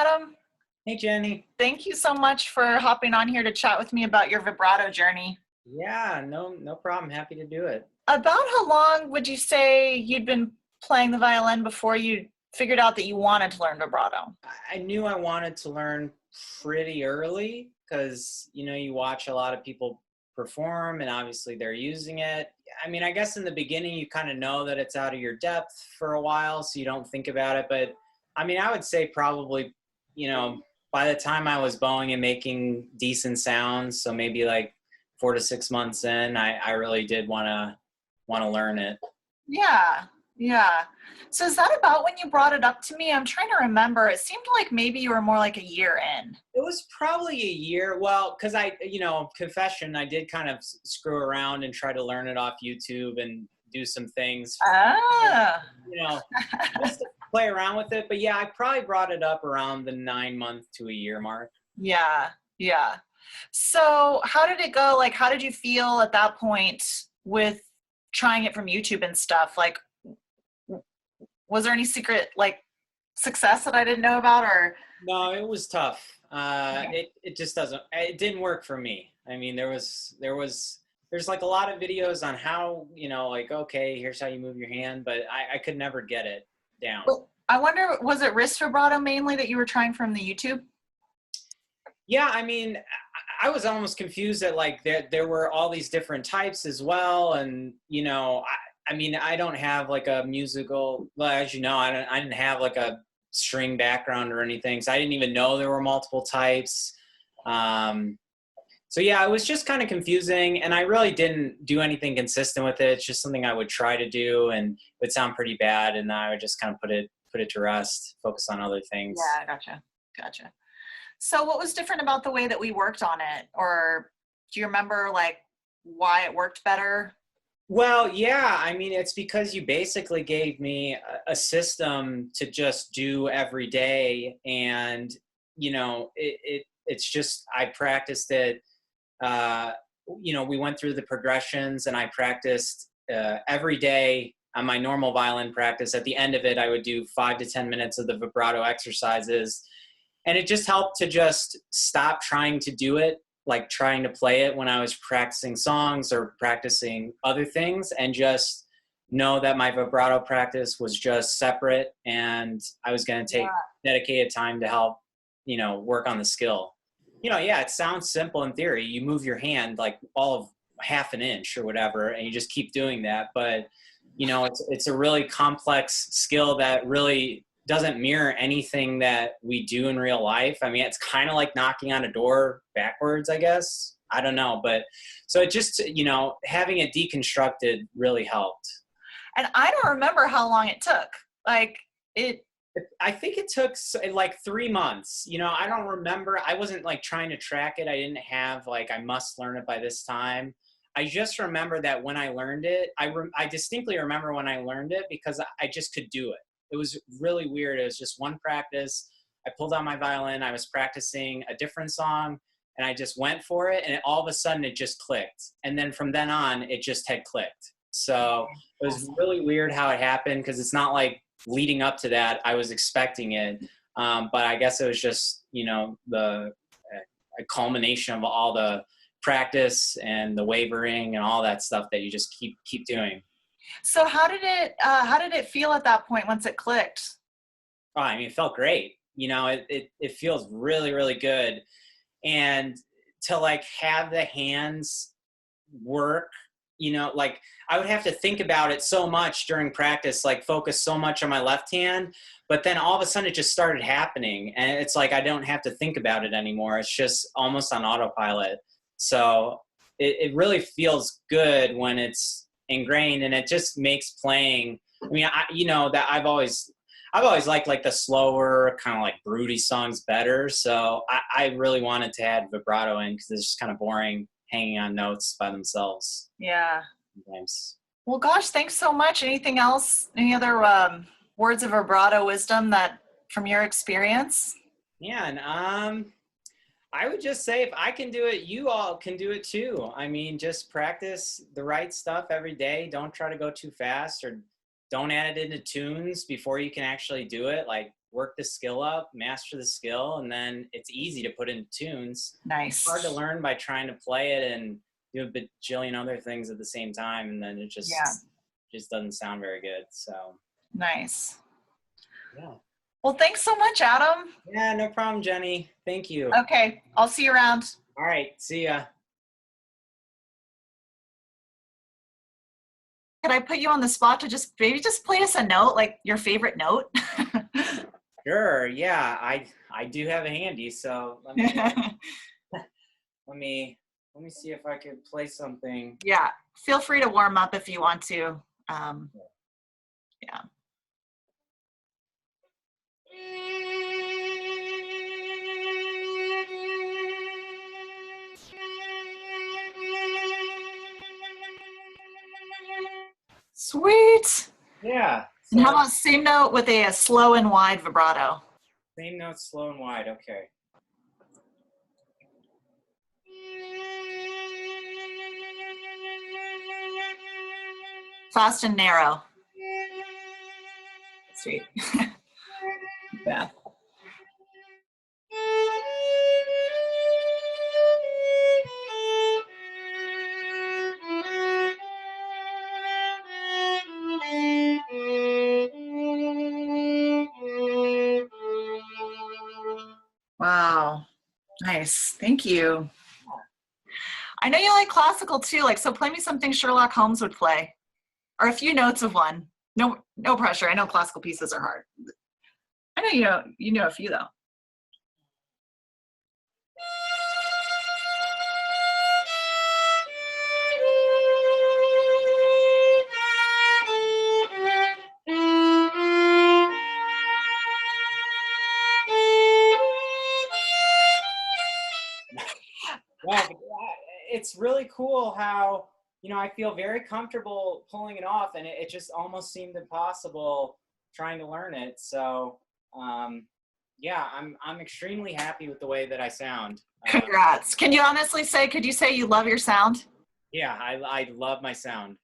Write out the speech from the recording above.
Adam. Hey, Jenny. Thank you so much for hopping on here to chat with me about your vibrato journey. Yeah, no problem. Happy to do it. About how long would you say you'd been playing the violin before you figured out that you wanted to learn vibrato? I knew I wanted to learn pretty early because, you watch a lot of people perform and obviously they're using it. I mean, I guess in the beginning you kind of know that it's out of your depth for a while, so you don't think about it. But I mean, I would say probably, by the time I was bowing and making decent sounds, so maybe like 4 to 6 months in, I really did want to learn it. Yeah, yeah. So is that about when you brought it up to me? I'm trying to remember. It seemed like maybe you were more like a year in. It was probably a year. Well, because confession, I did kind of screw around and try to learn it off YouTube and do some things, Ah. you know, just to play around with it. But yeah, I probably brought it up around the 9 month to a year mark. Yeah, yeah. So how did it go? Like, how did you feel at that point with trying it from YouTube and stuff? Like, was there any secret, like, success that I didn't know about, or? No, it was tough. Yeah. It just it didn't work for me. I mean, there's like a lot of videos on how, like, okay, here's how you move your hand, but I could never get it down. Well, I wonder, was it wrist vibrato mainly that you were trying from the YouTube? Yeah, I mean, I was almost confused that like there were all these different types as well, and I mean, I don't have like a musical, well, as you know, I didn't have like a string background or anything, so I didn't even know there were multiple types. So yeah, it was just kind of confusing, and I really didn't do anything consistent with it. It's just something I would try to do, and it would sound pretty bad, and I would just kind of put it to rest, focus on other things. Yeah, gotcha. So what was different about the way that we worked on it? Or do you remember, like, why it worked better? Well, yeah, I mean, it's because you basically gave me a system to just do every day. And, it's just, I practiced it. Uh, we went through the progressions and I practiced every day on my normal violin practice. At the end of it, I would do 5 to 10 minutes of the vibrato exercises. And it just helped to just stop trying to do it, like trying to play it when I was practicing songs or practicing other things, and just know that my vibrato practice was just separate, and I was going to take Yeah. dedicated time to help, work on the skill. Yeah, it sounds simple in theory. You move your hand like all of half an inch or whatever, and you just keep doing that. But, it's a really complex skill that really doesn't mirror anything that we do in real life. I mean, it's kind of like knocking on a door backwards, I guess. I don't know. But so it just, having it deconstructed really helped. And I don't remember how long it took. Like, I think it took like 3 months. I don't remember. I wasn't like trying to track it. I didn't have like, I must learn it by this time. I just remember that when I learned it, I distinctly remember when I learned it because I just could do it. It was really weird. It was just one practice. I pulled out my violin. I was practicing a different song, and I just went for it. And all of a sudden, it just clicked. And then from then on, it just had clicked. So it was really weird how it happened, because it's not like leading up to that I was expecting it. But I guess it was just, the a culmination of all the practice and the wavering and all that stuff that you just keep doing. so how did it feel at that point once it clicked? Oh, I mean, it felt great. It feels really, really good. And to like have the hands work, like I would have to think about it so much during practice, like focus so much on my left hand, but then all of a sudden it just started happening. And it's like, I don't have to think about it anymore. It's just almost on autopilot. So it really feels good when it's ingrained, and it just makes playing. I mean, that I've always liked like the slower kind of like broody songs better. So I really wanted to add vibrato in, because it's just kind of boring hanging on notes by themselves Yeah. sometimes. Well, gosh, thanks so much. Anything else? Any other words of vibrato wisdom that from your experience? Yeah, and I would just say, if I can do it, you all can do it too. I mean, just practice the right stuff every day. Don't try to go too fast, or don't add it into tunes before you can actually do it. Like work the skill up, master the skill, and then it's easy to put into tunes. Nice. It's hard to learn by trying to play it and do a bajillion other things at the same time, and then it just doesn't sound very good. So nice. Yeah. Well, thanks so much, Adam. Yeah, no problem, Jenny. Thank you. Okay, I'll see you around. All right, see ya. Could I put you on the spot to just maybe just play us a note, like your favorite note? Sure. Yeah, I do have a handy, so let me see if I could play something. Yeah, feel free to warm up if you want to. Yeah. Sweet. Yeah. So And how about same note with a slow and wide vibrato? same note, slow and wide. Okay. Fast and narrow. Sweet. Yeah. Wow. Nice. Thank you. I know you like classical too. Like, so play me something Sherlock Holmes would play, or a few notes of one. No pressure. I know classical pieces are hard. I know you know a few though. Well, it's really cool how, I feel very comfortable pulling it off, and it just almost seemed impossible trying to learn it. So, yeah, I'm extremely happy with the way that I sound. Congrats. Can you honestly say, could you say you love your sound? Yeah, I love my sound.